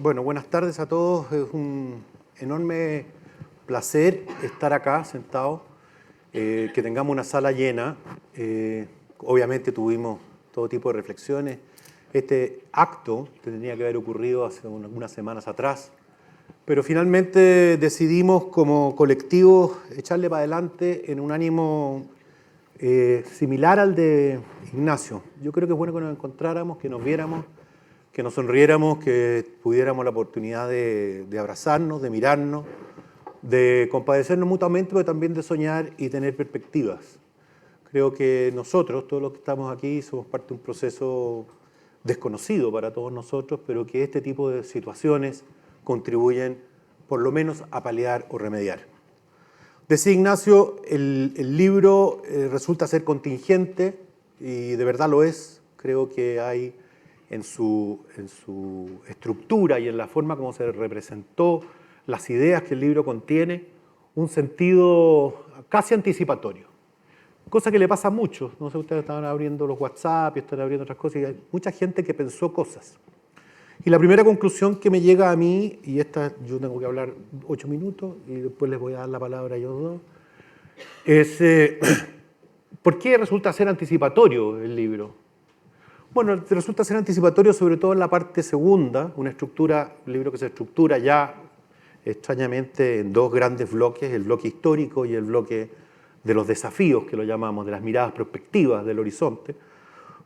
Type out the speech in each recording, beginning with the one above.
Bueno, buenas tardes a todos. Es un enorme placer estar acá sentado, que tengamos una sala llena. Obviamente tuvimos todo tipo de reflexiones. Este acto tenía que haber ocurrido hace unas semanas atrás, pero finalmente decidimos como colectivo echarle para adelante en un ánimo similar al de Ignacio. Yo creo que es bueno que nos encontráramos, que nos viéramos, que nos sonriéramos, que pudiéramos la oportunidad de abrazarnos, de mirarnos, de compadecernos mutuamente, pero también de soñar y tener perspectivas. Creo que nosotros, todos los que estamos aquí, somos parte de un proceso desconocido para todos nosotros, pero que este tipo de situaciones contribuyen por lo menos a paliar o remediar. Decía Ignacio, el libro resulta ser contingente y de verdad lo es. Creo que hay en su estructura y en la forma como se representó las ideas que el libro contiene, un sentido casi anticipatorio. Cosa que le pasa a muchos. No sé, ustedes estaban abriendo los WhatsApp y están abriendo otras cosas, y hay mucha gente que pensó cosas. Y la primera conclusión que me llega a mí, y esta yo tengo que hablar 8 minutos y después les voy a dar la palabra a ellos dos, es ¿por qué resulta ser anticipatorio el libro? Bueno, resulta ser anticipatorio sobre todo en la parte segunda, un libro que se estructura ya extrañamente en dos grandes bloques, el bloque histórico y el bloque de los desafíos, que lo llamamos, de las miradas prospectivas del horizonte,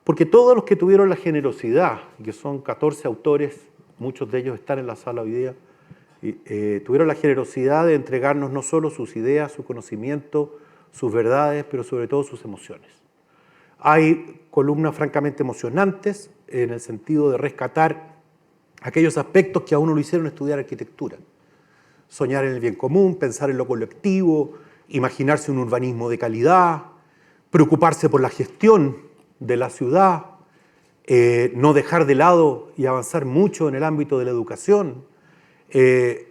porque todos los que tuvieron la generosidad, que son 14 autores, muchos de ellos están en la sala hoy día, tuvieron la generosidad de entregarnos no solo sus ideas, su conocimiento, sus verdades, pero sobre todo sus emociones. Hay columnas francamente emocionantes en el sentido de rescatar aquellos aspectos que a uno lo hicieron estudiar arquitectura. Soñar en el bien común, pensar en lo colectivo, imaginarse un urbanismo de calidad, preocuparse por la gestión de la ciudad, no dejar de lado y avanzar mucho en el ámbito de la educación,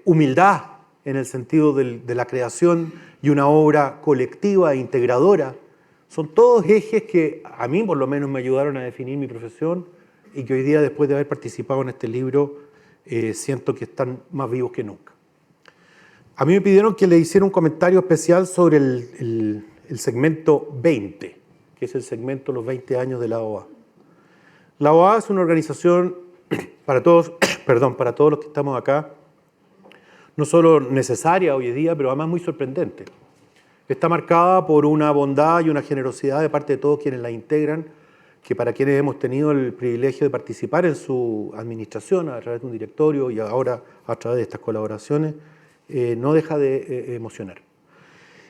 humildad en el sentido de la creación y una obra colectiva e integradora. Son todos ejes que a mí por lo menos me ayudaron a definir mi profesión y que hoy día, después de haber participado en este libro, siento que están más vivos que nunca. A mí me pidieron que le hiciera un comentario especial sobre el segmento 20, que es el segmento de los 20 años de la OA. La OA es una organización para todos, para todos los que estamos acá, no solo necesaria hoy en día, pero además muy sorprendente. Está marcada por una bondad y una generosidad de parte de todos quienes la integran, que para quienes hemos tenido el privilegio de participar en su administración a través de un directorio y ahora a través de estas colaboraciones, no deja de emocionar.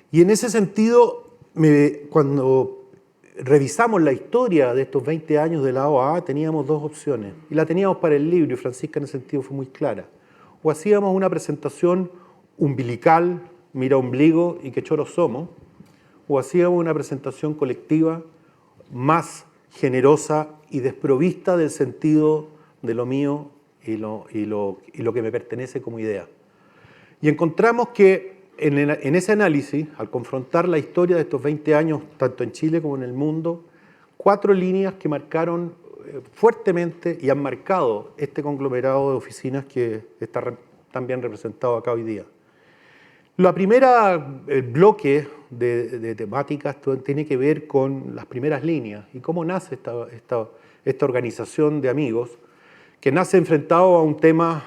Y en ese sentido, cuando revisamos la historia de estos 20 años de la OA, teníamos dos opciones. Y la teníamos para el libro, y Francisca en ese sentido fue muy clara. O hacíamos una presentación umbilical, mira ombligo y qué choros somos, o hacíamos una presentación colectiva más generosa y desprovista del sentido de lo mío y lo que me pertenece como idea. Y encontramos que en ese análisis, al confrontar la historia de estos 20 años, tanto en Chile como en el mundo, 4 líneas que marcaron fuertemente y han marcado este conglomerado de oficinas que está tan bien representado acá hoy día. La primera, el bloque de temáticas tiene que ver con las primeras líneas y cómo nace esta organización de amigos, que nace enfrentado a un tema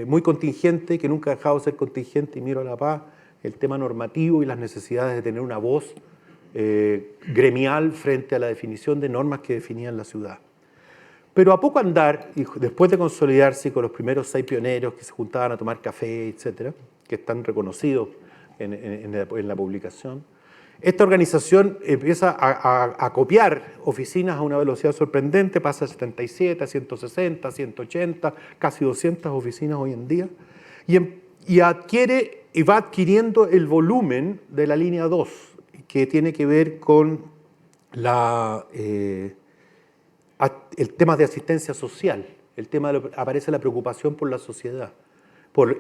muy contingente, que nunca ha dejado de ser contingente, y miro a la paz, el tema normativo y las necesidades de tener una voz gremial frente a la definición de normas que definían la ciudad. Pero a poco andar, y después de consolidarse con los primeros 6 pioneros que se juntaban a tomar café, etcétera, que están reconocidos en la publicación, esta organización empieza a copiar oficinas a una velocidad sorprendente, pasa de 77 a 160, 180, casi 200 oficinas hoy en día, y adquiere y va adquiriendo el volumen de la línea 2, que tiene que ver con el tema de asistencia social, aparece la preocupación por la sociedad.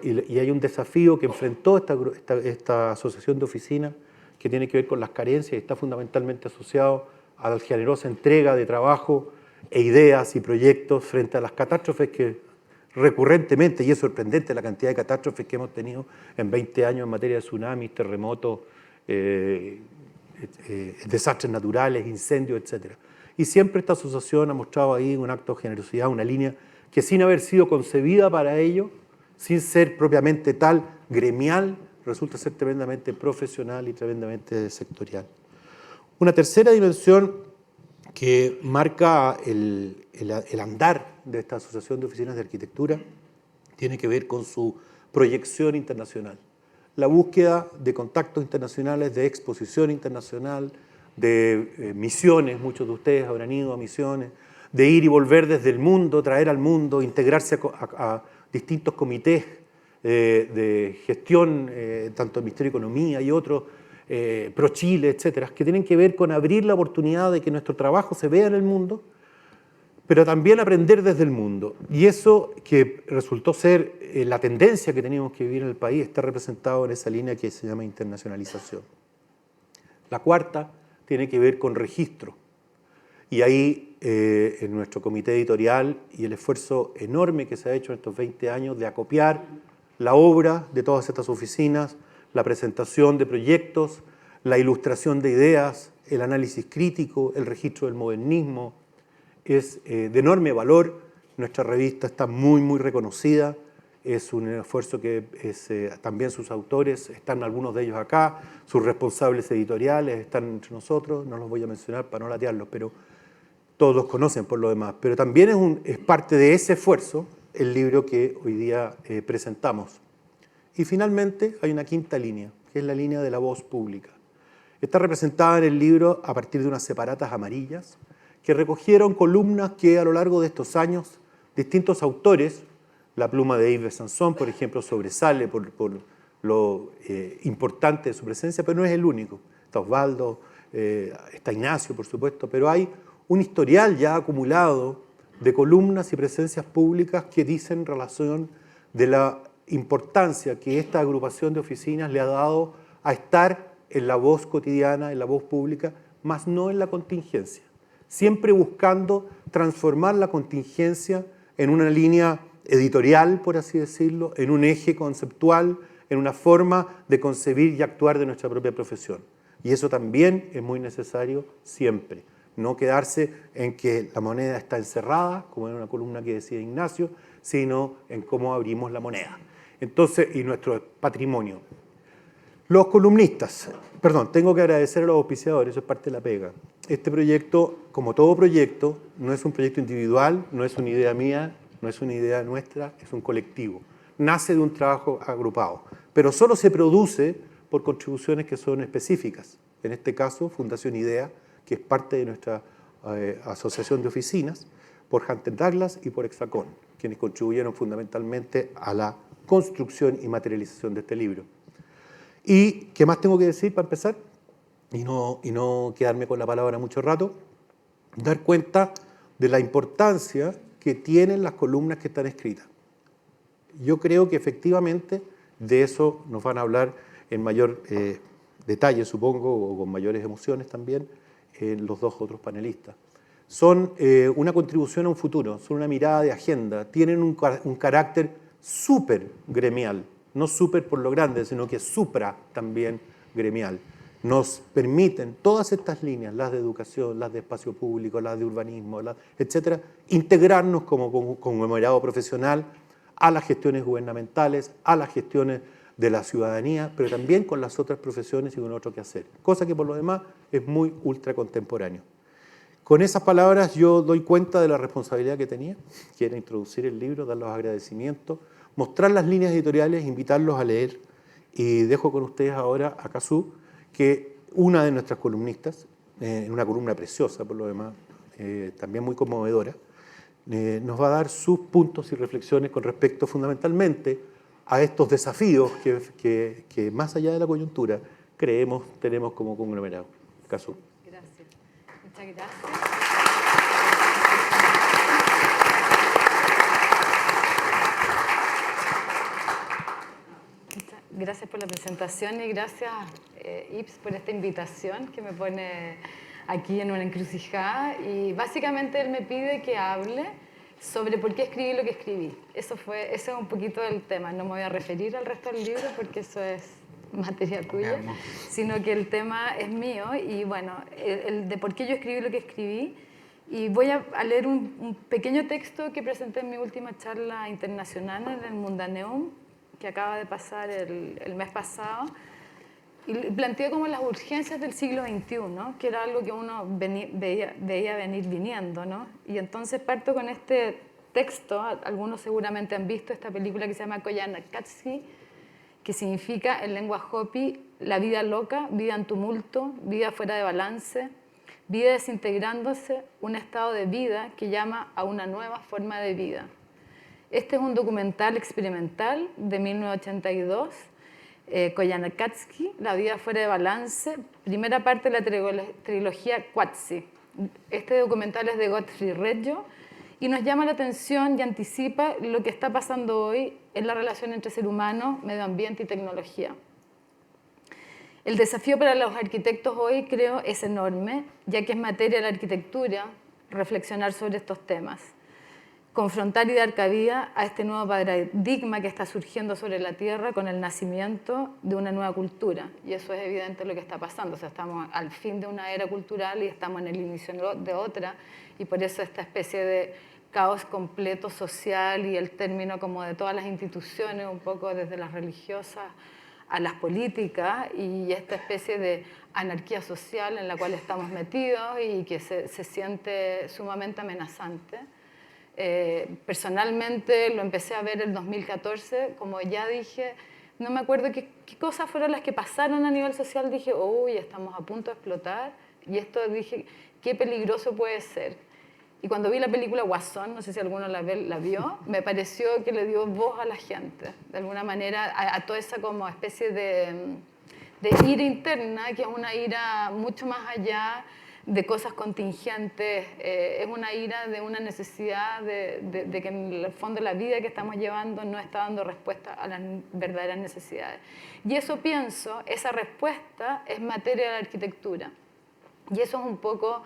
Y hay un desafío que enfrentó esta asociación de oficinas que tiene que ver con las carencias y está fundamentalmente asociado a la generosa entrega de trabajo e ideas y proyectos frente a las catástrofes que recurrentemente, y es sorprendente la cantidad de catástrofes que hemos tenido en 20 años en materia de tsunamis, terremotos, desastres naturales, incendios, etc. Y siempre esta asociación ha mostrado ahí un acto de generosidad, una línea que sin haber sido concebida para ello, sin ser propiamente tal gremial, resulta ser tremendamente profesional y tremendamente sectorial. Una tercera dimensión que marca el andar de esta Asociación de Oficinas de Arquitectura tiene que ver con su proyección internacional. La búsqueda de contactos internacionales, de exposición internacional, de misiones, muchos de ustedes habrán ido a misiones, de ir y volver desde el mundo, traer al mundo, integrarse a distintos comités de gestión, tanto el Ministerio de Economía y otros, ProChile, etcétera, que tienen que ver con abrir la oportunidad de que nuestro trabajo se vea en el mundo, pero también aprender desde el mundo. Y eso que resultó ser la tendencia que teníamos que vivir en el país está representado en esa línea que se llama internacionalización. La cuarta tiene que ver con registro. Y ahí en nuestro comité editorial y el esfuerzo enorme que se ha hecho en estos 20 años de acopiar la obra de todas estas oficinas, la presentación de proyectos, la ilustración de ideas, el análisis crítico, el registro del modernismo, es de enorme valor. Nuestra revista está muy, muy reconocida. Es un esfuerzo que también sus autores, están algunos de ellos acá, sus responsables editoriales están entre nosotros, no los voy a mencionar para no latearlos, pero todos los conocen por lo demás. Pero también es parte de ese esfuerzo el libro que hoy día presentamos. Y finalmente hay una quinta línea, que es la línea de la voz pública. Está representada en el libro a partir de unas separatas amarillas que recogieron columnas que a lo largo de estos años distintos autores, la pluma de Yves Besançon, por ejemplo, sobresale por lo importante de su presencia, pero no es el único. Está Osvaldo, está Ignacio, por supuesto, pero hay un historial ya acumulado de columnas y presencias públicas que dicen relación de la importancia que esta agrupación de oficinas le ha dado a estar en la voz cotidiana, en la voz pública, más no en la contingencia. Siempre buscando transformar la contingencia en una línea editorial, por así decirlo, en un eje conceptual, en una forma de concebir y actuar de nuestra propia profesión. Y eso también es muy necesario siempre. No quedarse en que la moneda está encerrada, como en una columna que decía Ignacio, sino en cómo abrimos la moneda. Entonces, y nuestro patrimonio. Los columnistas, perdón, tengo que agradecer a los auspiciadores, eso es parte de la pega. Este proyecto, como todo proyecto, no es un proyecto individual, no es una idea mía, no es una idea nuestra, es un colectivo. Nace de un trabajo agrupado, pero solo se produce por contribuciones que son específicas. En este caso, Fundación IDEA, que es parte de nuestra asociación de oficinas, por Hunter Douglas y por Hexacón, quienes contribuyeron fundamentalmente a la construcción y materialización de este libro. ¿Y qué más tengo que decir para empezar? Y no quedarme con la palabra mucho rato. Dar cuenta de la importancia que tienen las columnas que están escritas. Yo creo que efectivamente de eso nos van a hablar en mayor detalle, supongo, o con mayores emociones también, los dos otros panelistas. Son una contribución a un futuro, son una mirada de agenda, tienen un carácter súper gremial, no súper por lo grande, sino que supra también gremial. Nos permiten todas estas líneas, las de educación, las de espacio público, las de urbanismo, etcétera, integrarnos como conglomerado profesional a las gestiones gubernamentales, a las gestiones de la ciudadanía, pero también con las otras profesiones y con otro quehacer, cosa que por lo demás es muy ultra contemporáneo. Con esas palabras yo doy cuenta de la responsabilidad que tenía, que era introducir el libro, dar los agradecimientos, mostrar las líneas editoriales, invitarlos a leer, y dejo con ustedes ahora a Kazú, que una de nuestras columnistas, en una columna preciosa por lo demás, también muy conmovedora, nos va a dar sus puntos y reflexiones con respecto fundamentalmente a estos desafíos que más allá de la coyuntura tenemos como conglomerado. Kazú. Gracias. Muchas gracias. Gracias por la presentación y gracias, Yves, por esta invitación que me pone aquí en una encrucijada. Y básicamente él me pide que hable sobre por qué escribí lo que escribí. Ese es un poquito el tema. No me voy a referir al resto del libro porque eso es materia tuya, sino que el tema es mío y bueno, el de por qué yo escribí lo que escribí. Y voy a leer un pequeño texto que presenté en mi última charla internacional en el Mundaneum, que acaba de pasar el mes pasado. Y planteé como las urgencias del siglo XXI, ¿no? Que era algo que uno veía venir viniendo, ¿no? Y entonces parto con este texto. Algunos seguramente han visto esta película que se llama Koyaanisqatsi, que significa en lengua hopi la vida loca, vida en tumulto, vida fuera de balance, vida desintegrándose, un estado de vida que llama a una nueva forma de vida. Este es un documental experimental de 1982, Koyaanisqatsi, La vida fuera de balance, primera parte de la trilogía Qatsi. Este documental es de Godfrey Reggio y nos llama la atención y anticipa lo que está pasando hoy en la relación entre ser humano, medio ambiente y tecnología. El desafío para los arquitectos hoy, creo, es enorme, ya que es materia de la arquitectura reflexionar sobre estos temas. Confrontar y dar cabida a este nuevo paradigma que está surgiendo sobre la Tierra con el nacimiento de una nueva cultura. Y eso es evidente lo que está pasando. O sea, estamos al fin de una era cultural y estamos en el inicio de otra. Y por eso esta especie de caos completo social y el término como de todas las instituciones, un poco desde las religiosas a las políticas, y esta especie de anarquía social en la cual estamos metidos y que se siente sumamente amenazante. Personalmente lo empecé a ver en 2014, como ya dije, no me acuerdo qué cosas fueron las que pasaron a nivel social, dije, uy, estamos a punto de explotar, y esto dije, qué peligroso puede ser. Y cuando vi la película Guasón, no sé si alguno la vio, me pareció que le dio voz a la gente, de alguna manera, a toda esa como especie de ira interna, que es una ira mucho más allá de cosas contingentes, es una ira de una necesidad de que en el fondo la vida que estamos llevando no está dando respuesta a las verdaderas necesidades. Y eso pienso, esa respuesta es materia de la arquitectura. Y eso es un poco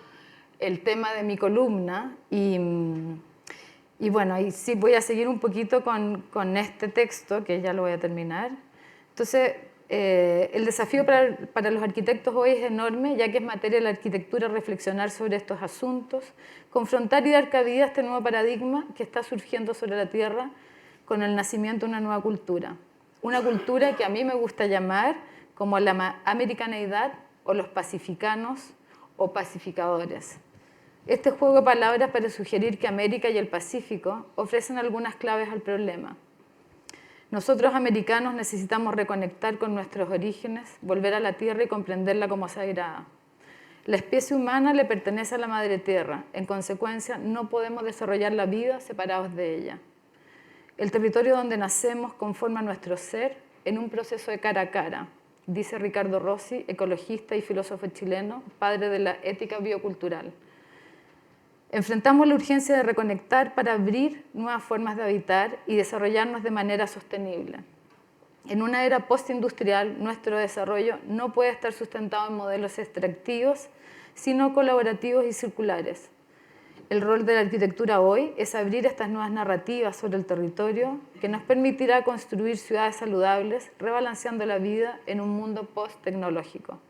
el tema de mi columna. Y bueno, y sí voy a seguir un poquito con este texto, que ya lo voy a terminar. Entonces, el desafío para los arquitectos hoy es enorme, ya que es materia de la arquitectura reflexionar sobre estos asuntos, confrontar y dar cabida a este nuevo paradigma que está surgiendo sobre la Tierra con el nacimiento de una nueva cultura. Una cultura que a mí me gusta llamar como la americaneidad o los pacificanos o pacificadores. Este juego de palabras para sugerir que América y el Pacífico ofrecen algunas claves al problema. Nosotros, americanos, necesitamos reconectar con nuestros orígenes, volver a la Tierra y comprenderla como sagrada. La especie humana le pertenece a la Madre Tierra. En consecuencia, no podemos desarrollar la vida separados de ella. El territorio donde nacemos conforma nuestro ser en un proceso de cara a cara, dice Ricardo Rossi, ecologista y filósofo chileno, padre de la ética biocultural. Enfrentamos la urgencia de reconectar para abrir nuevas formas de habitar y desarrollarnos de manera sostenible. En una era postindustrial, nuestro desarrollo no puede estar sustentado en modelos extractivos, sino colaborativos y circulares. El rol de la arquitectura hoy es abrir estas nuevas narrativas sobre el territorio que nos permitirá construir ciudades saludables, rebalanceando la vida en un mundo post-tecnológico.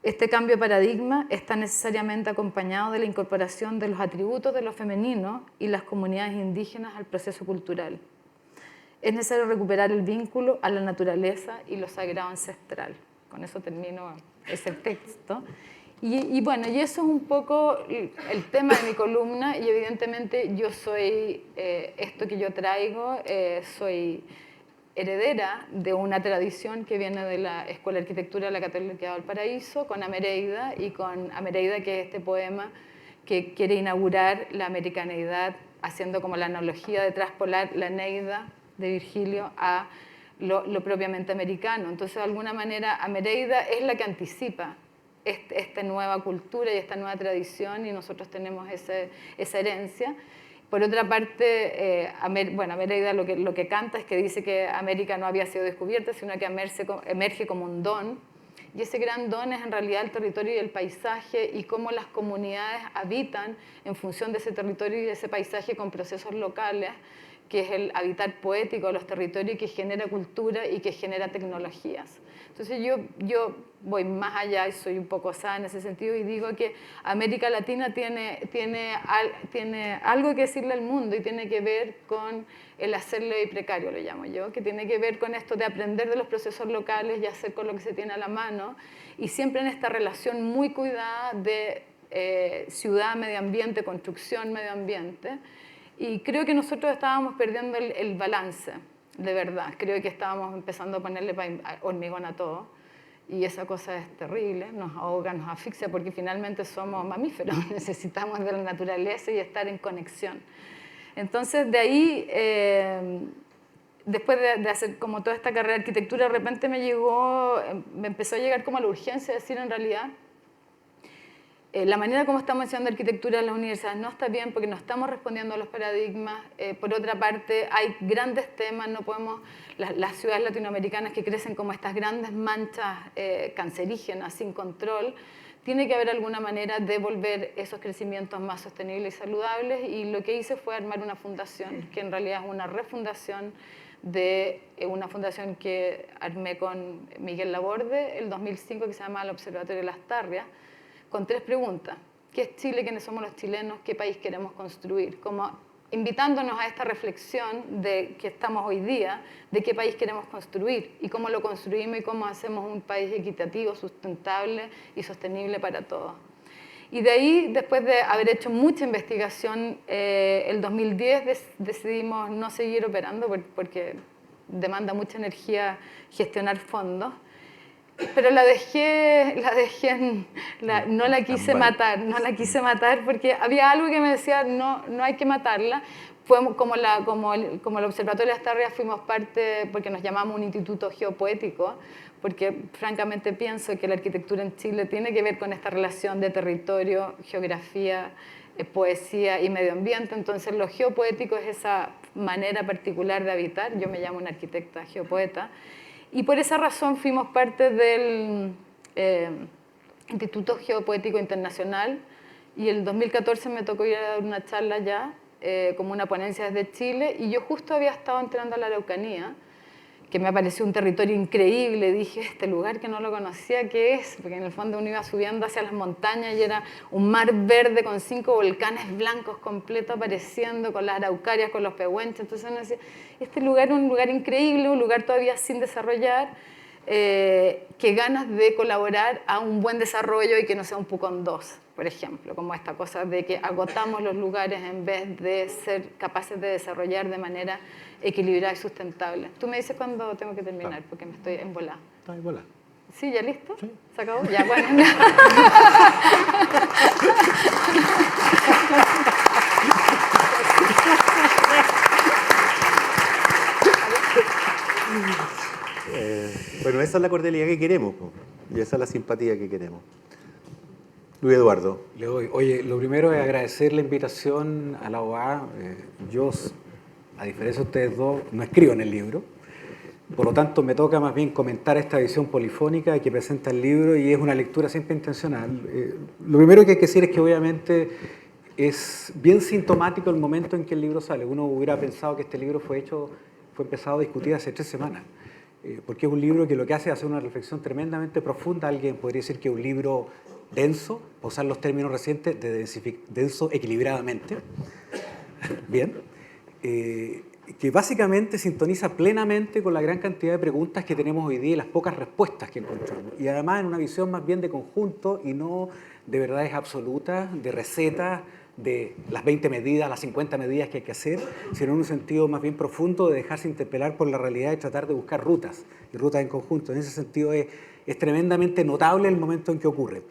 Este cambio de paradigma está necesariamente acompañado de la incorporación de los atributos de lo femenino y las comunidades indígenas al proceso cultural. Es necesario recuperar el vínculo a la naturaleza y lo sagrado ancestral. Con eso termino ese texto. Y bueno, y eso es un poco el tema de mi columna, y evidentemente yo soy, esto que yo traigo, soy heredera de una tradición que viene de la Escuela de Arquitectura de la Católica de Valparaíso, con Amereida, y con Amereida, que es este poema que quiere inaugurar la americaneidad, haciendo como la analogía de traspolar la Eneida de Virgilio a lo propiamente americano. Entonces, de alguna manera, Amereida es la que anticipa esta nueva cultura y esta nueva tradición, y nosotros tenemos esa herencia. Por otra parte, Amereida lo que canta es que dice que América no había sido descubierta, sino que emerge como un don, Y ese gran don es en realidad el territorio y el paisaje y cómo las comunidades habitan en función de ese territorio y de ese paisaje con procesos locales, que es el habitar poético de los territorios que genera cultura y que genera tecnologías. Entonces yo voy más allá y soy un poco osada en ese sentido y digo que América Latina tiene algo que decirle al mundo y tiene que ver con el hacerlo y precario, lo llamo yo, que tiene que ver con esto de aprender de los procesos locales y hacer con lo que se tiene a la mano, y siempre en esta relación muy cuidada de ciudad, medio ambiente, construcción, medio ambiente. Y creo que nosotros estábamos perdiendo el balance, de verdad. Creo que estábamos empezando a ponerle hormigón a todo. Y esa cosa es terrible, nos ahoga, nos asfixia, porque finalmente somos mamíferos, necesitamos de la naturaleza y estar en conexión. Entonces, de ahí, después de hacer como toda esta carrera de arquitectura, de repente me empezó a llegar como la urgencia de decir, en realidad, la manera como estamos enseñando arquitectura en las universidades no está bien porque no estamos respondiendo a los paradigmas. Por otra parte, hay grandes temas, no podemos, las ciudades latinoamericanas que crecen como estas grandes manchas cancerígenas sin control, tiene que haber alguna manera de volver esos crecimientos más sostenibles y saludables, y lo que hice fue armar una fundación, que en realidad es una refundación de una fundación que armé con Miguel Laborde el 2005, que se llama el Observatorio de Las Tarrias, con 3 preguntas. ¿Qué es Chile? ¿Quiénes somos los chilenos? ¿Qué país queremos construir? Como invitándonos a esta reflexión de que estamos hoy día, de qué país queremos construir y cómo lo construimos y cómo hacemos un país equitativo, sustentable y sostenible para todos. Y de ahí, después de haber hecho mucha investigación, el 2010 decidimos no seguir operando porque demanda mucha energía gestionar fondos. Pero no la quise matar porque había algo que me decía, no hay que matarla. Como el Observatorio de las Tarrias fuimos parte, porque nos llamamos un instituto geopoético, porque francamente pienso que la arquitectura en Chile tiene que ver con esta relación de territorio, geografía, poesía y medio ambiente. Entonces lo geopoético es esa manera particular de habitar. Yo me llamo una arquitecta geopoeta. Y por esa razón fuimos parte del Instituto Geopoético Internacional, y el 2014 me tocó ir a dar una charla allá, como una ponencia desde Chile, y yo justo había estado entrando a la Araucanía, que me pareció un territorio increíble. Dije, este lugar que no lo conocía, ¿qué es? Porque en el fondo uno iba subiendo hacia las montañas y era un mar verde con 5 volcanes blancos completos apareciendo, con las araucarias, con los pehuenches. Entonces uno decía, este lugar es un lugar increíble, un lugar todavía sin desarrollar, que ganas de colaborar a un buen desarrollo y que no sea un Pucón 2, por ejemplo, como esta cosa de que agotamos los lugares en vez de ser capaces de desarrollar de manera equilibrada y sustentable. Tú me dices cuándo tengo que terminar, claro, porque me estoy embolada. Está embolada. ¿Sí? ¿Ya listo? Sí. ¿Se acabó? Ya, bueno. Bueno, esa es la cordialidad que queremos, y esa es la simpatía que queremos. Luis Eduardo. Le doy. Oye, lo primero es agradecer la invitación a la OA. Yo, a diferencia de ustedes dos, no escribo en el libro. Por lo tanto, me toca más bien comentar esta visión polifónica que presenta el libro, y es una lectura siempre intencional. Lo primero que hay que decir es que obviamente es bien sintomático el momento en que el libro sale. Uno hubiera pensado que este libro fue empezado a discutir hace 3 semanas. Porque es un libro que lo que hace es hacer una reflexión tremendamente profunda. Alguien podría decir que es un libro denso, para usar los términos recientes, denso equilibradamente. Bien. Que básicamente sintoniza plenamente con la gran cantidad de preguntas que tenemos hoy día y las pocas respuestas que encontramos. Y además en una visión más bien de conjunto y no de verdades absolutas, de recetas, de las 20 medidas, las 50 medidas que hay que hacer, sino en un sentido más bien profundo de dejarse interpelar por la realidad y tratar de buscar rutas, y rutas en conjunto. En ese sentido es tremendamente notable el momento en que ocurre.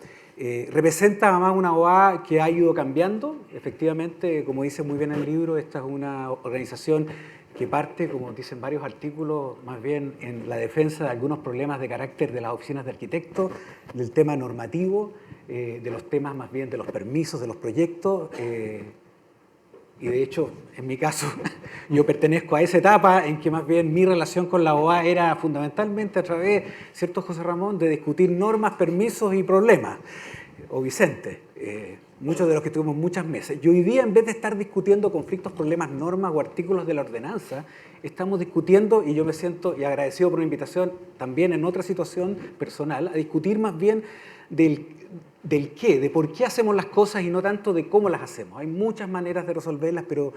Representa además una OA que ha ido cambiando. Efectivamente, como dice muy bien el libro, esta es una organización que parte, como dicen varios artículos, más bien en la defensa de algunos problemas de carácter de las oficinas de arquitectos, del tema normativo, de los temas más bien de los permisos, de los proyectos, y de hecho, en mi caso, yo pertenezco a esa etapa en que más bien mi relación con la OA era fundamentalmente a través, ¿cierto, José Ramón?, de discutir normas, permisos y problemas. O Vicente, muchos de los que tuvimos muchas mesas. Y hoy día, en vez de estar discutiendo conflictos, problemas, normas o artículos de la ordenanza, estamos discutiendo, y yo me siento y agradecido por la invitación, también en otra situación personal, a discutir más bien del qué, de por qué hacemos las cosas y no tanto de cómo las hacemos. Hay muchas maneras de resolverlas, pero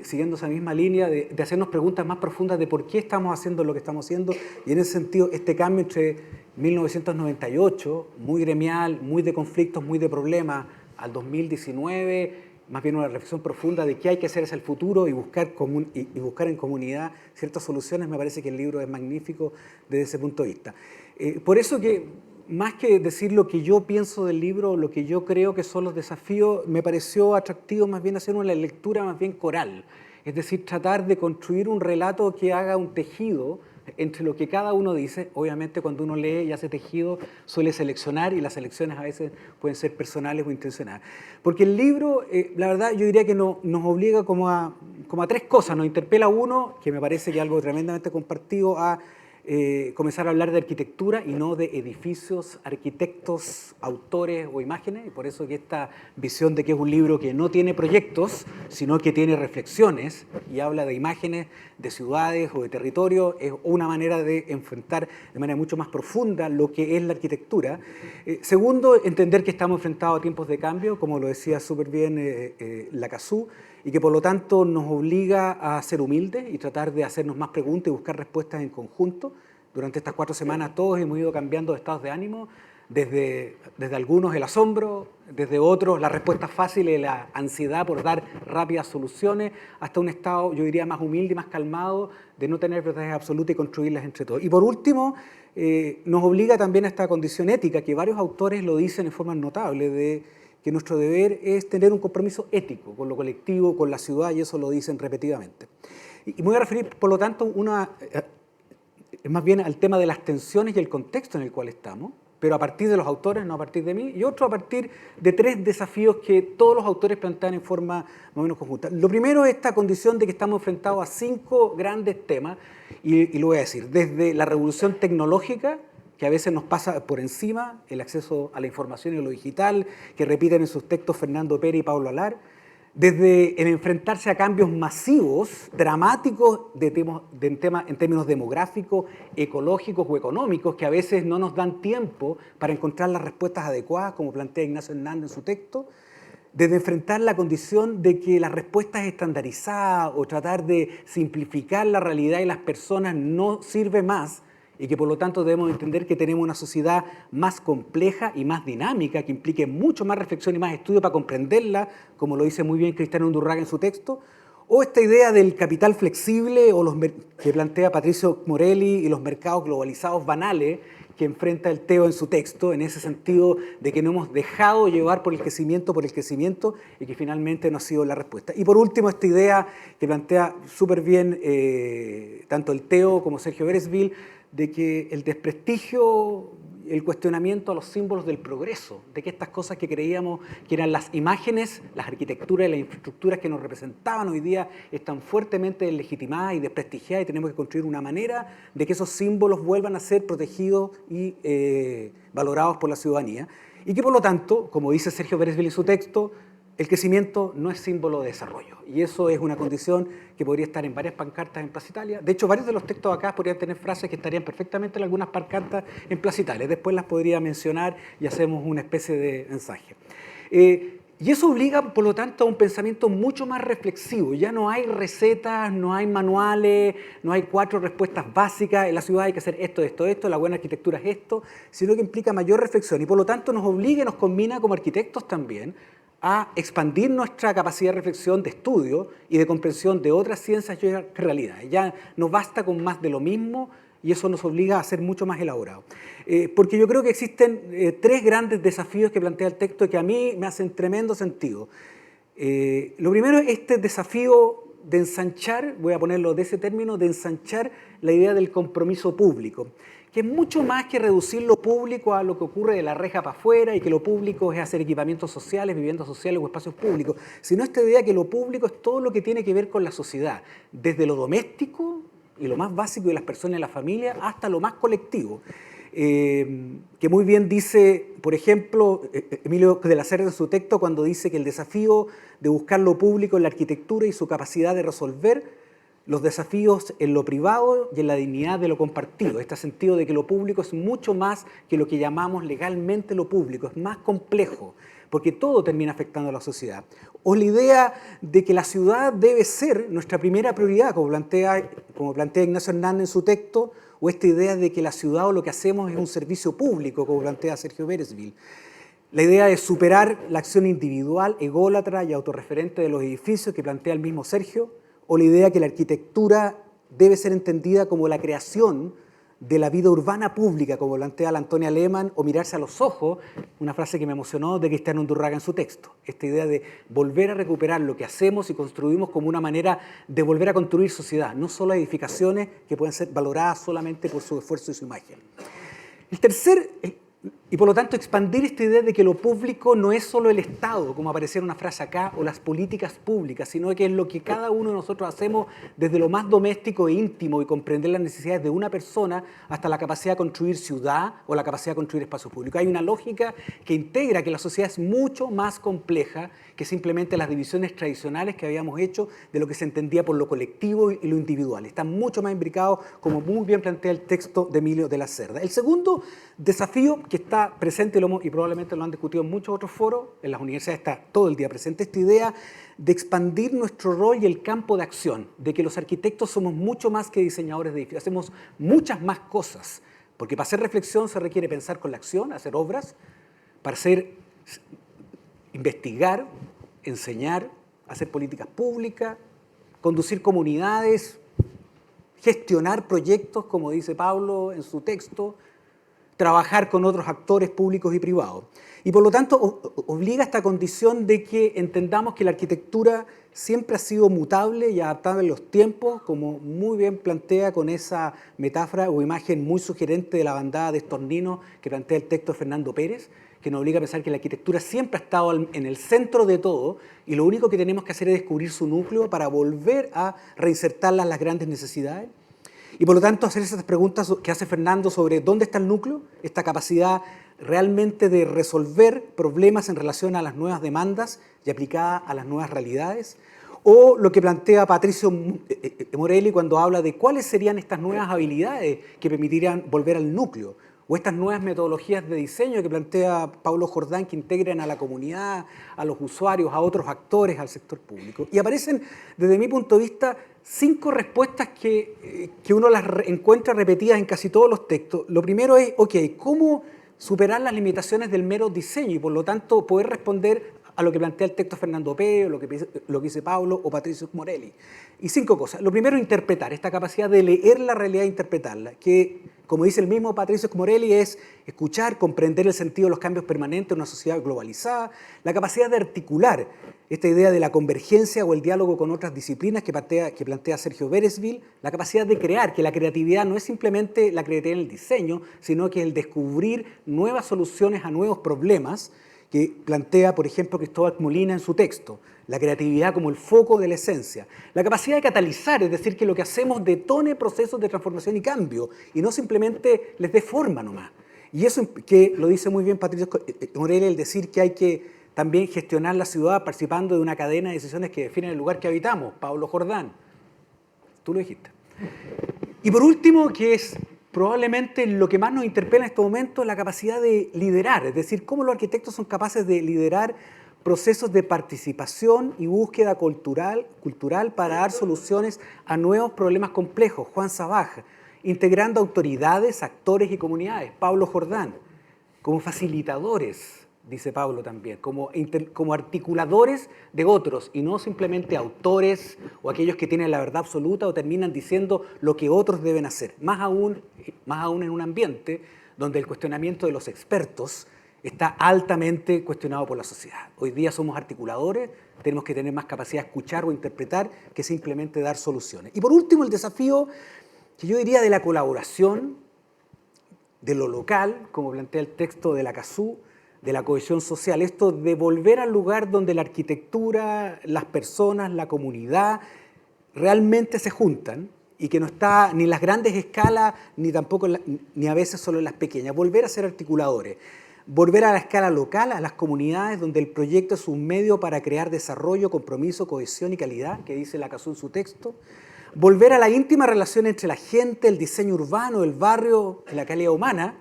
siguiendo esa misma línea de hacernos preguntas más profundas de por qué estamos haciendo lo que estamos haciendo, y en ese sentido este cambio entre 1998, muy gremial, muy de conflictos, muy de problemas, al 2019, más bien una reflexión profunda de qué hay que hacer hacia el futuro y buscar en comunidad ciertas soluciones. Me parece que el libro es magnífico desde ese punto de vista. Por eso que, más que decir lo que yo pienso del libro, lo que yo creo que son los desafíos, me pareció atractivo más bien hacer una lectura más bien coral. Es decir, tratar de construir un relato que haga un tejido entre lo que cada uno dice. Obviamente cuando uno lee y hace tejido suele seleccionar, y las selecciones a veces pueden ser personales o intencionadas. Porque el libro, la verdad, yo diría que nos obliga como a tres cosas. Nos interpela uno, que me parece que es algo tremendamente compartido, a comenzar a hablar de arquitectura y no de edificios, arquitectos, autores o imágenes, y por eso que esta visión de que es un libro que no tiene proyectos, sino que tiene reflexiones y habla de imágenes, de ciudades o de territorio, es una manera de enfrentar de manera mucho más profunda lo que es la arquitectura. Segundo, entender que estamos enfrentados a tiempos de cambio, como lo decía súper bien Lacazú, y que por lo tanto nos obliga a ser humildes y tratar de hacernos más preguntas y buscar respuestas en conjunto. Durante estas 4 semanas todos hemos ido cambiando de estados de ánimo, desde algunos el asombro, desde otros la respuesta fácil y la ansiedad por dar rápidas soluciones, hasta un estado, yo diría, más humilde y más calmado, de no tener verdades absolutas y construirlas entre todos. Y por último, nos obliga también a esta condición ética, que varios autores lo dicen en forma notable, de que nuestro deber es tener un compromiso ético con lo colectivo, con la ciudad, y eso lo dicen repetidamente. Y me voy a referir, por lo tanto, más bien al tema de las tensiones y el contexto en el cual estamos, pero a partir de los autores, no a partir de mí, y otro a partir de 3 desafíos que todos los autores plantean en forma más o menos conjunta. Lo primero es esta condición de que estamos enfrentados a 5 grandes temas, y lo voy a decir, desde la revolución tecnológica, que a veces nos pasa por encima, el acceso a la información y lo digital, que repiten en sus textos Fernando Pérez y Pablo Alar, desde el enfrentarse a cambios masivos, dramáticos en términos demográficos, ecológicos o económicos, que a veces no nos dan tiempo para encontrar las respuestas adecuadas, como plantea Ignacio Hernández en su texto, desde enfrentar la condición de que las respuestas estandarizadas o tratar de simplificar la realidad y las personas no sirve más, y que por lo tanto debemos entender que tenemos una sociedad más compleja y más dinámica, que implique mucho más reflexión y más estudio para comprenderla, como lo dice muy bien Cristiano Undurraga en su texto, o esta idea del capital flexible que plantea Patricio Morelli y los mercados globalizados banales que enfrenta el Teo en su texto, en ese sentido de que no hemos dejado llevar por el crecimiento y que finalmente no ha sido la respuesta. Y por último, esta idea que plantea súper bien tanto el Teo como Sergio Beresville, de que el desprestigio, el cuestionamiento a los símbolos del progreso, de que estas cosas que creíamos que eran las imágenes, las arquitecturas y las infraestructuras que nos representaban hoy día están fuertemente deslegitimadas y desprestigiadas, y tenemos que construir una manera de que esos símbolos vuelvan a ser protegidos y valorados por la ciudadanía. Y que por lo tanto, como dice Sergio Beresville en su texto, el crecimiento no es símbolo de desarrollo, y eso es una condición que podría estar en varias pancartas en Plaza Italia. De hecho, varios de los textos acá podrían tener frases que estarían perfectamente en algunas pancartas en Plaza Italia. Después las podría mencionar y hacemos una especie de mensaje. Y eso obliga, por lo tanto, a un pensamiento mucho más reflexivo. Ya no hay recetas, no hay manuales, no hay 4 respuestas básicas. En la ciudad hay que hacer esto, esto, esto, la buena arquitectura es esto, sino que implica mayor reflexión, y por lo tanto nos obliga y nos combina como arquitectos también a expandir nuestra capacidad de reflexión, de estudio y de comprensión de otras ciencias y realidades. Ya no basta con más de lo mismo, y eso nos obliga a ser mucho más elaborados. Porque yo creo que existen 3 grandes desafíos que plantea el texto que a mí me hacen tremendo sentido. Lo primero es este desafío de ensanchar, voy a ponerlo de ese término, de ensanchar la idea del compromiso público, que es mucho más que reducir lo público a lo que ocurre de la reja para afuera y que lo público es hacer equipamientos sociales, viviendas sociales o espacios públicos, sino esta idea que lo público es todo lo que tiene que ver con la sociedad, desde lo doméstico y lo más básico de las personas y la familia hasta lo más colectivo. Que muy bien dice, por ejemplo, Emilio de la Cerda en su texto cuando dice que el desafío de buscar lo público en la arquitectura y su capacidad de resolver los desafíos en lo privado y en la dignidad de lo compartido. Este sentido de que lo público es mucho más que lo que llamamos legalmente lo público, es más complejo, porque todo termina afectando a la sociedad. O la idea de que la ciudad debe ser nuestra primera prioridad, como plantea Ignacio Hernández en su texto, o esta idea de que la ciudad o lo que hacemos es un servicio público, como plantea Sergio Beresville. La idea de superar la acción individual, ególatra y autorreferente de los edificios que plantea el mismo Sergio, o la idea que la arquitectura debe ser entendida como la creación de la vida urbana pública, como plantea la Antonia Lehmann, o mirarse a los ojos, una frase que me emocionó de Cristian Undurraga en su texto. Esta idea de volver a recuperar lo que hacemos y construimos como una manera de volver a construir sociedad, no solo edificaciones que pueden ser valoradas solamente por su esfuerzo y su imagen. El tercer, y por lo tanto expandir esta idea de que lo público no es solo el Estado, como aparecía en una frase acá, o las políticas públicas, sino que es lo que cada uno de nosotros hacemos desde lo más doméstico e íntimo y comprender las necesidades de una persona hasta la capacidad de construir ciudad o la capacidad de construir espacios públicos. Hay una lógica que integra que la sociedad es mucho más compleja que simplemente las divisiones tradicionales que habíamos hecho de lo que se entendía por lo colectivo y lo individual. Está mucho más imbricado, como muy bien plantea el texto de Emilio de la Cerda. El segundo desafío que está presente y probablemente lo han discutido en muchos otros foros, en las universidades está todo el día presente, esta idea de expandir nuestro rol y el campo de acción, de que los arquitectos somos mucho más que diseñadores de edificios, hacemos muchas más cosas, porque para hacer reflexión se requiere pensar con la acción, hacer obras, para investigar, enseñar, hacer políticas públicas, conducir comunidades, gestionar proyectos, como dice Pablo en su texto, trabajar con otros actores públicos y privados. Y por lo tanto obliga a esta condición de que entendamos que la arquitectura siempre ha sido mutable y adaptable en los tiempos, como muy bien plantea con esa metáfora o imagen muy sugerente de la bandada de estorninos que plantea el texto de Fernando Pérez, que nos obliga a pensar que la arquitectura siempre ha estado en el centro de todo y lo único que tenemos que hacer es descubrir su núcleo para volver a reinsertarla en las grandes necesidades. Y por lo tanto hacer esas preguntas que hace Fernando sobre dónde está el núcleo, esta capacidad realmente de resolver problemas en relación a las nuevas demandas y aplicada a las nuevas realidades, o lo que plantea Patricio Morelli cuando habla de cuáles serían estas nuevas habilidades que permitirían volver al núcleo, o estas nuevas metodologías de diseño que plantea Paulo Jordán que integran a la comunidad, a los usuarios, a otros actores, al sector público. Y aparecen, desde mi punto de vista, 5 respuestas que uno las encuentra repetidas en casi todos los textos. Lo primero es, ¿cómo superar las limitaciones del mero diseño y por lo tanto poder responder a lo que plantea el texto Fernando Pérez, lo que dice Pablo o Patricio Morelli? Y 5 cosas. Lo primero, interpretar, esta capacidad de leer la realidad e interpretarla, que, como dice el mismo Patricio Morelli, es escuchar, comprender el sentido de los cambios permanentes en una sociedad globalizada, la capacidad de articular esta idea de la convergencia o el diálogo con otras disciplinas que plantea Sergio Beresville, la capacidad de crear, que la creatividad no es simplemente la creatividad en el diseño, sino que el descubrir nuevas soluciones a nuevos problemas, que plantea, por ejemplo, Cristóbal Molina en su texto, la creatividad como el foco de la esencia, la capacidad de catalizar, es decir, que lo que hacemos detone procesos de transformación y cambio, y no simplemente les dé forma nomás. Y eso que lo dice muy bien Patricio Morelli, el decir que hay que también gestionar la ciudad participando de una cadena de decisiones que definen el lugar que habitamos, Pablo Jordán, tú lo dijiste. Y por último, que es probablemente lo que más nos interpela en este momento, la capacidad de liderar, es decir, cómo los arquitectos son capaces de liderar procesos de participación y búsqueda cultural para dar soluciones a nuevos problemas complejos. Juan Sabaj, integrando autoridades, actores y comunidades. Pablo Jordán, como facilitadores, dice Pablo también, como articuladores de otros y no simplemente autores o aquellos que tienen la verdad absoluta o terminan diciendo lo que otros deben hacer. Más aún en un ambiente donde el cuestionamiento de los expertos está altamente cuestionado por la sociedad. Hoy día somos articuladores, tenemos que tener más capacidad de escuchar o interpretar que simplemente dar soluciones. Y por último, el desafío que yo diría de la colaboración, de lo local, como plantea el texto de la CASU, de la cohesión social, esto de volver al lugar donde la arquitectura, las personas, la comunidad realmente se juntan y que no está ni en las grandes escalas ni tampoco ni a veces solo en las pequeñas. Volver a ser articuladores, volver a la escala local, a las comunidades donde el proyecto es un medio para crear desarrollo, compromiso, cohesión y calidad, que dice la CASU en su texto. Volver a la íntima relación entre la gente, el diseño urbano, el barrio, la calidad humana,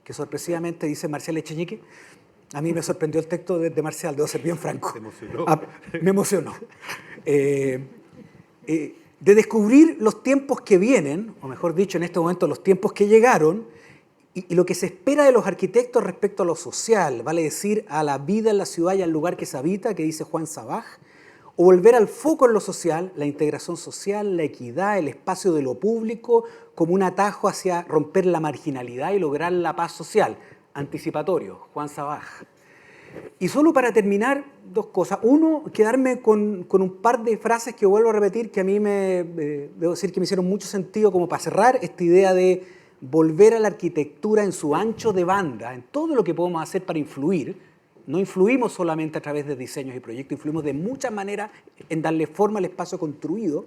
que sorpresivamente dice Marcial Echeñique. A mí me sorprendió el texto de Marcial, debo ser bien franco. ¿Te emocionó? Me emocionó. De descubrir los tiempos que vienen, o mejor dicho, en este momento los tiempos que llegaron, y lo que se espera de los arquitectos respecto a lo social, vale decir, a la vida en la ciudad y al lugar que se habita, que dice Juan Sabaj, o volver al foco en lo social, la integración social, la equidad, el espacio de lo público, como un atajo hacia romper la marginalidad y lograr la paz social. Anticipatorio, Juan Sabaj. Y solo para terminar, dos cosas. Uno, quedarme con un par de frases que vuelvo a repetir, que a mí debo decir que me hicieron mucho sentido, como para cerrar esta idea de volver a la arquitectura en su ancho de banda, en todo lo que podemos hacer para influir. No influimos solamente a través de diseños y proyectos, influimos de muchas maneras en darle forma al espacio construido,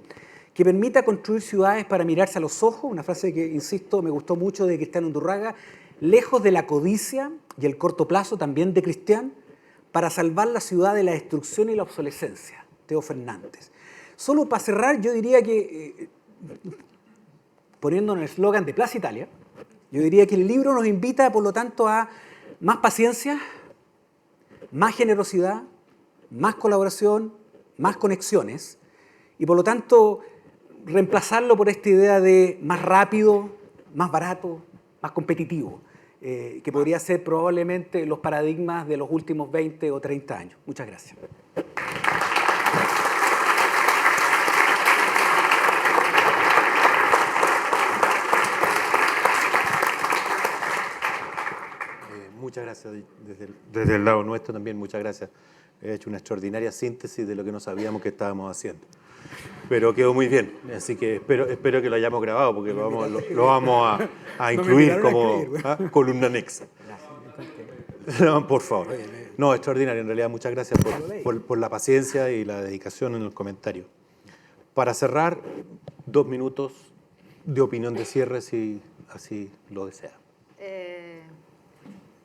que permita construir ciudades para mirarse a los ojos, una frase que, insisto, me gustó mucho de Cristian Undurraga, lejos de la codicia y el corto plazo, también de Cristian, para salvar la ciudad de la destrucción y la obsolescencia, Teo Fernández. Solo para cerrar, yo diría que, poniéndonos el eslogan de Plaza Italia, yo diría que el libro nos invita, por lo tanto, a más paciencia, más generosidad, más colaboración, más conexiones, y por lo tanto, reemplazarlo por esta idea de más rápido, más barato, más competitivo, que podría ser probablemente los paradigmas de los últimos 20 o 30 años. Muchas gracias. Muchas gracias. Desde el lado nuestro también, muchas gracias. He hecho una extraordinaria síntesis de lo que no sabíamos que estábamos haciendo. Pero quedó muy bien, así que espero que lo hayamos grabado, porque lo vamos a incluir como columna anexa. No, por favor. No, extraordinario. En realidad, muchas gracias por la paciencia y la dedicación en el comentario. Para cerrar, 2 minutos de opinión de cierre, si así lo desea.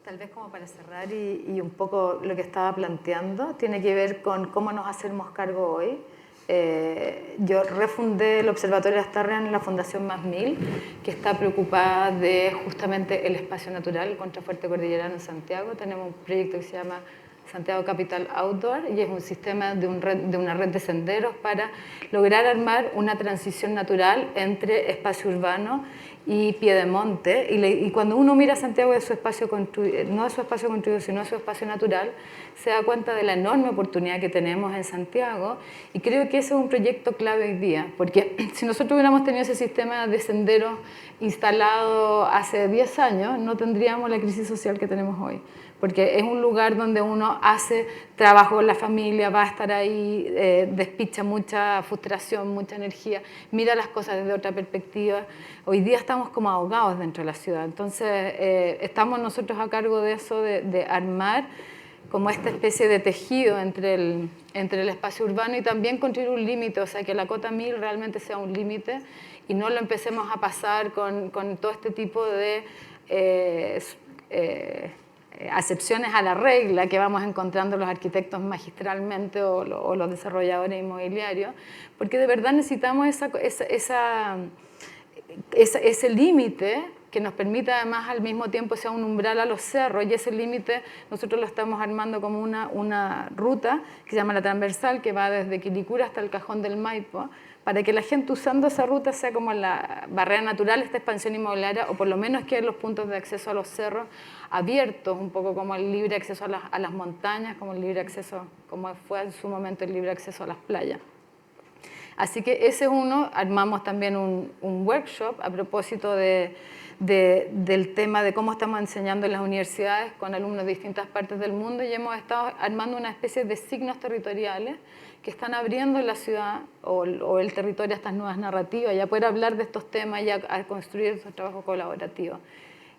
Tal vez como para cerrar y un poco lo que estaba planteando, tiene que ver con cómo nos hacemos cargo hoy. Yo refundé el Observatorio Lastarria en la Fundación Más Mil, que está preocupada de justamente el espacio natural, el contrafuerte cordillerano en Santiago. Tenemos un proyecto que se llama Santiago Capital Outdoor y es un sistema de una red de senderos para lograr armar una transición natural entre espacio urbano y piedemonte. Y cuando uno mira Santiago de su espacio construido, no de su espacio construido, sino de su espacio natural, se da cuenta de la enorme oportunidad que tenemos en Santiago, y creo que ese es un proyecto clave hoy día, porque si nosotros hubiéramos tenido ese sistema de senderos instalado hace 10 años, no tendríamos la crisis social que tenemos hoy, porque es un lugar donde uno hace trabajo con la familia, va a estar ahí, despicha mucha frustración, mucha energía, mira las cosas desde otra perspectiva. Hoy día estamos como ahogados dentro de la ciudad, entonces estamos nosotros a cargo de eso, de armar como esta especie de tejido entre el espacio urbano y también construir un límite, o sea, que la cota 1000 realmente sea un límite y no lo empecemos a pasar con todo este tipo de acepciones a la regla que vamos encontrando los arquitectos magistralmente o los desarrolladores inmobiliarios, porque de verdad necesitamos ese límite que nos permita además al mismo tiempo sea un umbral a los cerros, y ese límite nosotros lo estamos armando como una ruta que se llama la transversal, que va desde Quilicura hasta el Cajón del Maipo, para que la gente usando esa ruta sea como la barrera natural, esta expansión inmobiliaria, o por lo menos que los puntos de acceso a los cerros abiertos, un poco como el libre acceso a las montañas, como el libre acceso, como fue en su momento el libre acceso a las playas. Así que ese es uno. Armamos también un workshop a propósito del tema de cómo estamos enseñando en las universidades con alumnos de distintas partes del mundo, y hemos estado armando una especie de signos territoriales que están abriendo la ciudad o el territorio a estas nuevas narrativas y a poder hablar de estos temas y a construir estos trabajos colaborativos.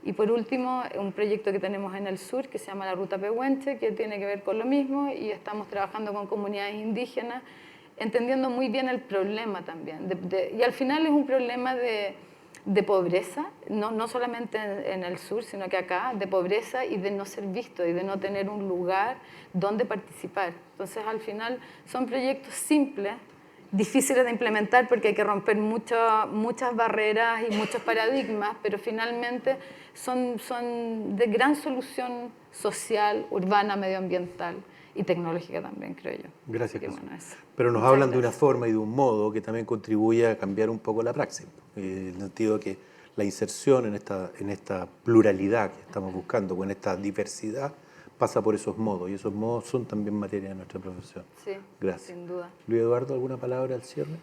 Y por último, un proyecto que tenemos en el sur que se llama la Ruta Pehuenche, que tiene que ver con lo mismo, y estamos trabajando con comunidades indígenas, entendiendo muy bien el problema también. Y al final es un problema de pobreza, no solamente en el sur, sino que acá, de pobreza y de no ser visto y de no tener un lugar donde participar. Entonces, al final, son proyectos simples, difíciles de implementar porque hay que romper muchas barreras y muchos paradigmas, pero finalmente son de gran solución social, urbana, medioambiental y tecnológica también, creo yo. Gracias, Qué Jesús. bueno eso. Pero nos Muchas hablan de una gracias. forma y de un modo que también contribuye a cambiar un poco la praxis, en el sentido de que la inserción en esta pluralidad que estamos buscando, o en esta diversidad, pasa por esos modos, y esos modos son también materia de nuestra profesión. Sí, Gracias. sin duda. Luis Eduardo, ¿alguna palabra al cierre?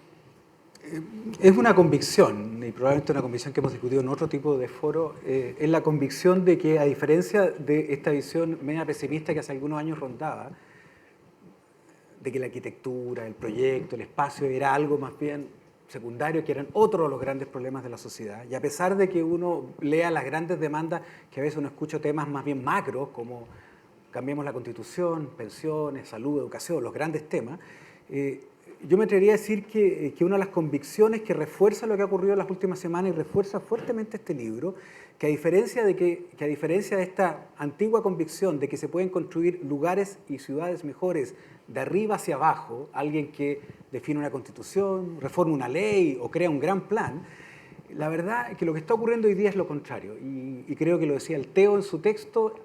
Es una convicción, y probablemente una convicción que hemos discutido en otro tipo de foro, es la convicción de que, a diferencia de esta visión media pesimista que hace algunos años rondaba, de que la arquitectura, el proyecto, el espacio era algo más bien secundario, que eran otros de los grandes problemas de la sociedad. Y a pesar de que uno lea las grandes demandas, que a veces uno escucha temas más bien macros, como cambiemos la Constitución, pensiones, salud, educación, los grandes temas, yo me atrevería a decir que una de las convicciones que refuerza lo que ha ocurrido en las últimas semanas y refuerza fuertemente este libro, que a diferencia de esta antigua convicción de que se pueden construir lugares y ciudades mejores de arriba hacia abajo, alguien que define una constitución, reforma una ley o crea un gran plan, la verdad es que lo que está ocurriendo hoy día es lo contrario, y creo que lo decía el Teo en su texto.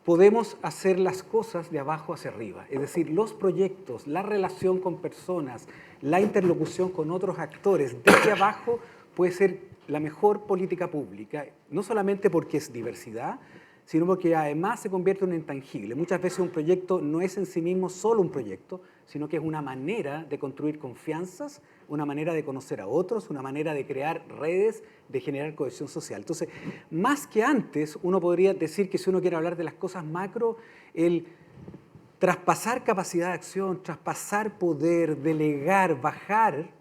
Podemos hacer las cosas de abajo hacia arriba, es decir, los proyectos, la relación con personas, la interlocución con otros actores desde abajo puede ser la mejor política pública, no solamente porque es diversidad, sino porque además se convierte en un intangible. Muchas veces un proyecto no es en sí mismo solo un proyecto, sino que es una manera de construir confianzas, una manera de conocer a otros, una manera de crear redes, de generar cohesión social. Entonces, más que antes, uno podría decir que si uno quiere hablar de las cosas macro, el traspasar capacidad de acción, traspasar poder, delegar, bajar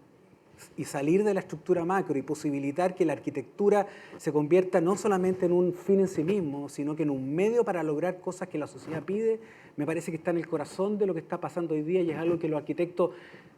y salir de la estructura macro y posibilitar que la arquitectura se convierta no solamente en un fin en sí mismo, sino que en un medio para lograr cosas que la sociedad pide, me parece que está en el corazón de lo que está pasando hoy día, y es algo que los arquitectos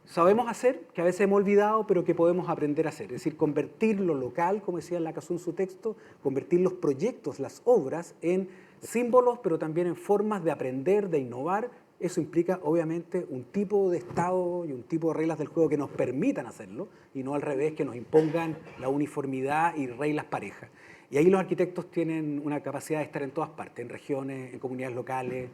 sabemos hacer, que a veces hemos olvidado, pero que podemos aprender a hacer. Es decir, convertir lo local, como decía Lacazú en su texto, convertir los proyectos, las obras, en símbolos, pero también en formas de aprender, de innovar. Eso implica, obviamente, un tipo de Estado y un tipo de reglas del juego que nos permitan hacerlo, y no al revés, que nos impongan la uniformidad y reglas parejas. Y ahí los arquitectos tienen una capacidad de estar en todas partes, en regiones, en comunidades locales,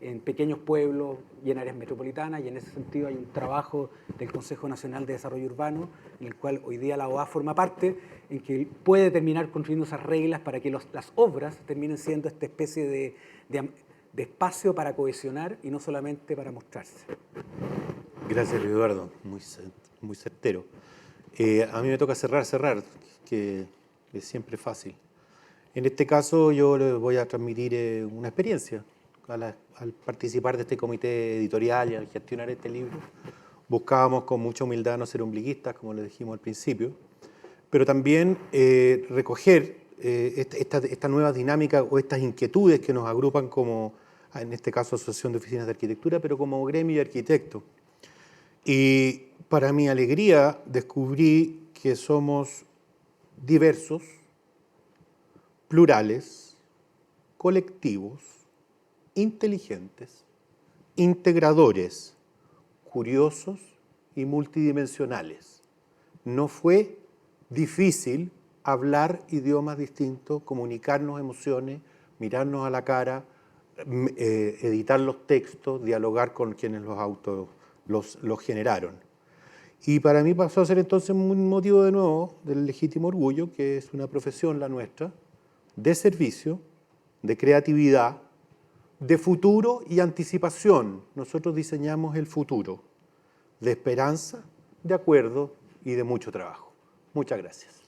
en pequeños pueblos y en áreas metropolitanas, y en ese sentido hay un trabajo del Consejo Nacional de Desarrollo Urbano, en el cual hoy día la OA forma parte, en que puede terminar construyendo esas reglas para que las obras terminen siendo esta especie de espacio para cohesionar y no solamente para mostrarse. Gracias, Luis Eduardo, muy certero. A mí me toca cerrar, que es siempre fácil. En este caso yo les voy a transmitir una experiencia. Al participar de este comité editorial y al gestionar este libro, buscábamos con mucha humildad no ser ombliguistas, como les dijimos al principio, pero también recoger esta nueva dinámica o estas inquietudes que nos agrupan como, en este caso, Asociación de Oficinas de Arquitectura, pero como gremio de arquitectos. Y para mi alegría descubrí que somos diversos, plurales, colectivos, inteligentes, integradores, curiosos y multidimensionales. No fue difícil hablar idiomas distintos, comunicarnos emociones, mirarnos a la cara, editar los textos, dialogar con quienes los generaron. Y para mí pasó a ser entonces un motivo de nuevo del legítimo orgullo, que es una profesión la nuestra, de servicio, de creatividad, de futuro y anticipación. Nosotros diseñamos el futuro, de esperanza, de acuerdo y de mucho trabajo. Muchas gracias.